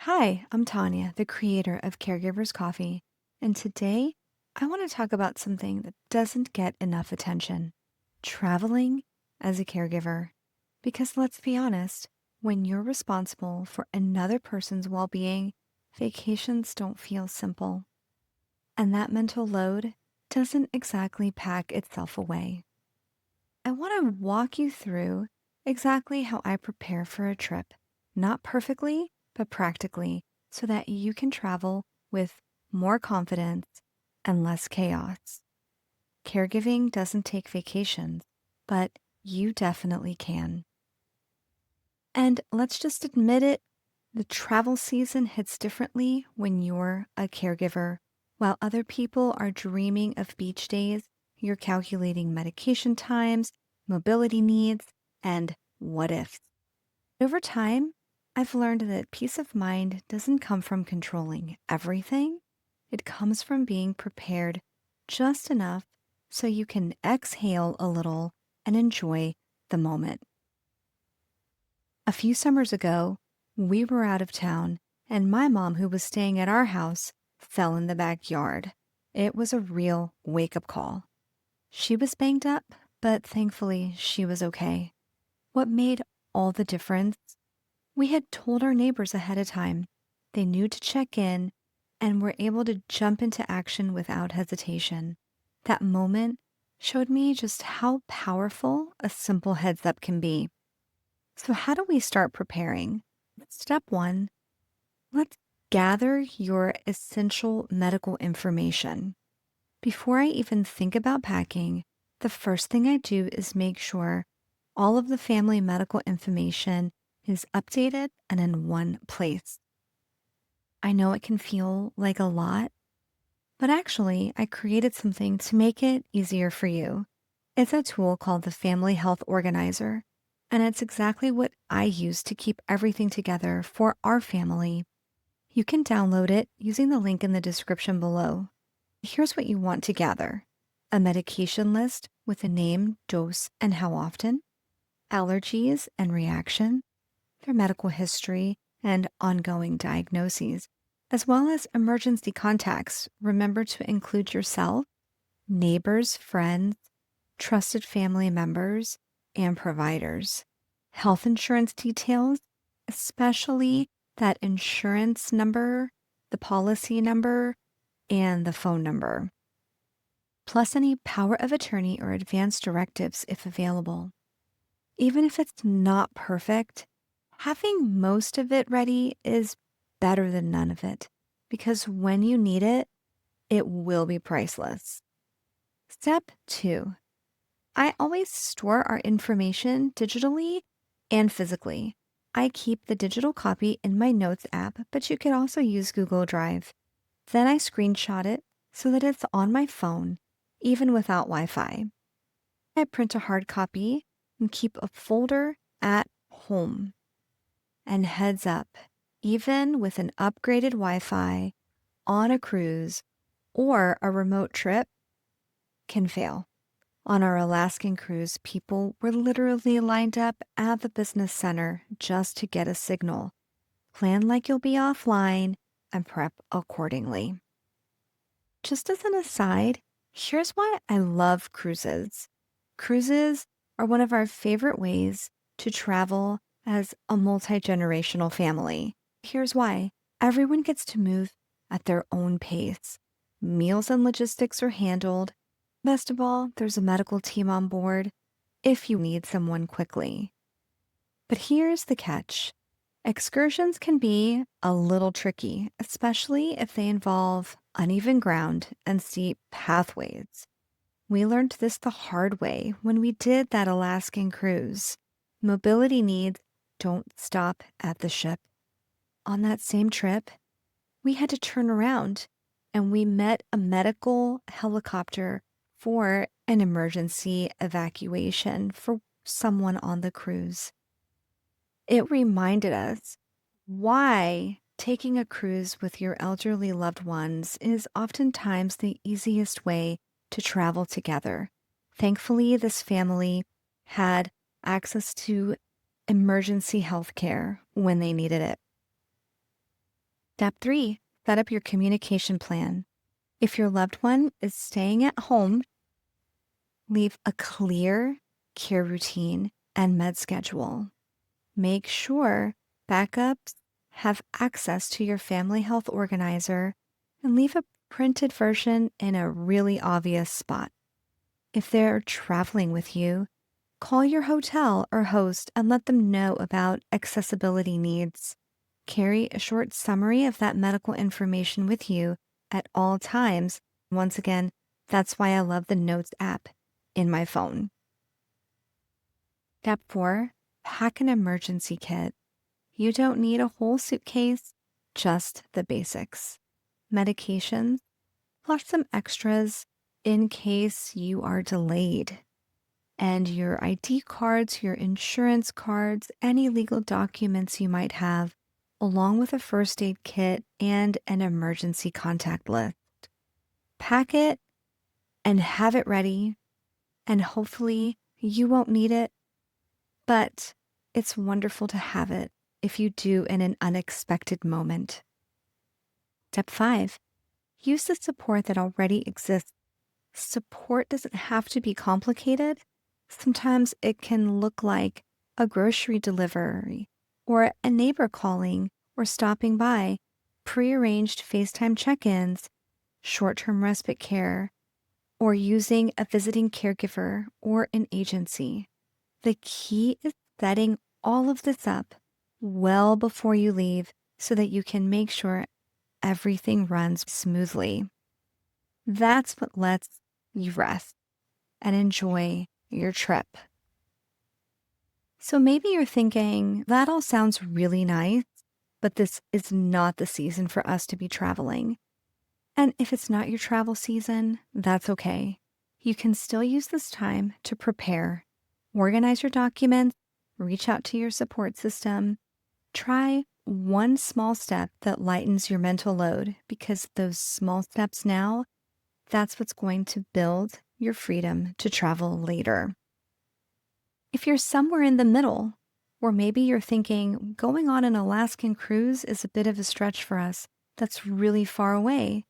Hi, I'm Tanya, the creator of Caregivers Coffee, and today I want to talk about something that doesn't get enough attention: traveling as a caregiver. Because let's be honest, when you're responsible for another person's well being, vacations don't feel simple. And that mental load doesn't exactly pack itself away. I want to walk you through exactly how I prepare for a trip, not perfectly, but practically, so that you can travel with more confidence and less chaos. Caregiving doesn't take vacations, but you definitely can. And let's just admit it, the travel season hits differently when you're a caregiver. While other people are dreaming of beach days, you're calculating medication times, mobility needs, and what ifs. Over time, I've learned that peace of mind doesn't come from controlling everything. It comes from being prepared just enough so you can exhale a little and enjoy the moment. A few summers ago, we were out of town, and my mom, who was staying at our house, fell in the backyard. It was a real wake up call. She was banged up, but thankfully she was okay. What made all the difference? We had told our neighbors ahead of time. They knew to check in and were able to jump into action without hesitation. That moment showed me just how powerful a simple heads up can be. So, how do we start preparing? Step one, let's gather your essential medical information. Before I even think about packing, the first thing I do is make sure all of the family medical information is updated and in one place. I know it can feel like a lot, but actually, I created something to make it easier for you. It's a tool called the Family Health Organizer, and it's exactly what I use to keep everything together for our family. You can download it using the link in the description below. Here's what you want to gather: a medication list with a name, dose, and how often, allergies and reaction, their medical history, and ongoing diagnoses, as well as emergency contacts. Remember to include yourself, neighbors, friends, trusted family members, and providers. Health insurance details, especially that insurance number, the policy number, and the phone number, plus any power of attorney or advance directives if available. Even if it's not perfect, having most of it ready is better than none of it, because when you need it, it will be priceless. Step two, I always store our information digitally and physically. I keep the digital copy in my Notes app, but you could also use Google Drive. Then I screenshot it so that it's on my phone, even without Wi Fi. I print a hard copy and keep a folder at home. And heads up, even with an upgraded Wi Fi on a cruise or a remote trip, can fail. On our Alaskan cruise, people were literally lined up at the business center just to get a signal. Plan like you'll be offline and prep accordingly. Just as an aside, here's why I love cruises. Cruises are one of our favorite ways to travel as a multi generational family. Here's why: everyone gets to move at their own pace. Meals and logistics are handled. Best of all, there's a medical team on board if you need someone quickly. But here's the catch: excursions can be a little tricky, especially if they involve uneven ground and steep pathways. We learned this the hard way when we did that Alaskan cruise. Mobility needs don't stop at the ship. On that same trip, we had to turn around and we met a medical helicopter for an emergency evacuation for someone on the cruise. It reminded us why taking a cruise with your elderly loved ones is oftentimes the easiest way to travel together. Thankfully, this family had access to emergency health care when they needed it. Step 3, set up your communication plan. If your loved one is staying at home, leave a clear care routine and med schedule. Make sure backups have access to your family health organizer and leave a printed version in a really obvious spot. If they're traveling with you, call your hotel or host and let them know about accessibility needs. Carry a short summary of that medical information with you at all times. Once again, that's why I love the Notes app in my phone. Step 4, pack an emergency kit. You don't need a whole suitcase, just the basics. Medications, plus some extras in case you are delayed. And your ID cards, your insurance cards, any legal documents you might have, along with a first aid kit and an emergency contact list. Pack it and have it ready, and hopefully you won't need it, but it's wonderful to have it if you do in an unexpected moment. Step 5, use the support that already exists. Support doesn't have to be complicated. Sometimes it can look like a grocery delivery or a neighbor calling or stopping by, prearranged FaceTime check-ins, short-term respite care, or using a visiting caregiver or an agency. The key is setting all of this up well before you leave so that you can make sure everything runs smoothly. That's what lets you rest and enjoy your trip. So maybe you're thinking, that all sounds really nice, but this is not the season for us to be traveling. And if it's not your travel season, that's okay. You can still use this time to prepare, organize your documents, reach out to your support system. Try one small step that lightens your mental load, because those small steps now, that's what's going to build your freedom to travel later. If you're somewhere in the middle, or maybe you're thinking going on an Alaskan cruise is a bit of a stretch for us, that's really far away,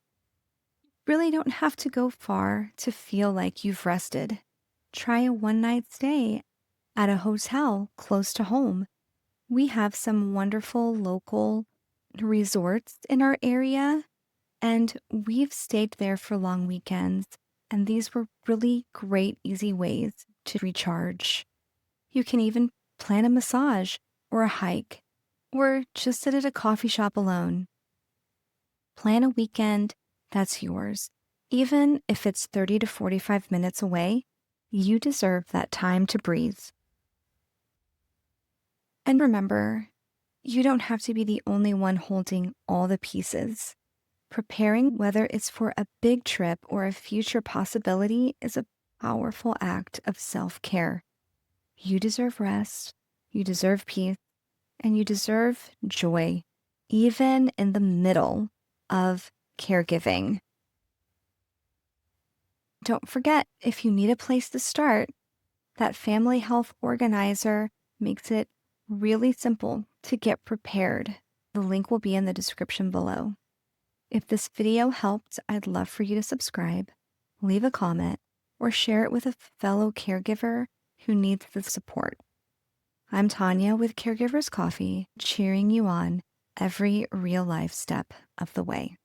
really don't have to go far to feel like you've rested. Try a one-night stay at a hotel close to home. We have some wonderful local resorts in our area, and we've stayed there for long weekends, and these were really great, easy ways to recharge. You can even plan a massage or a hike, or just sit at a coffee shop alone. Plan a weekend that's yours. Even if it's 30 to 45 minutes away, you deserve that time to breathe. And remember, you don't have to be the only one holding all the pieces. Preparing, whether it's for a big trip or a future possibility, is a powerful act of self-care. You deserve rest, you deserve peace, and you deserve joy, even in the middle of caregiving. Don't forget, if you need a place to start, that family health organizer makes it really simple to get prepared. The link will be in the description below. If this video helped, I'd love for you to subscribe, leave a comment, or share it with a fellow caregiver who needs the support. I'm Tanya with Caregivers Coffee, cheering you on every real life step of the way.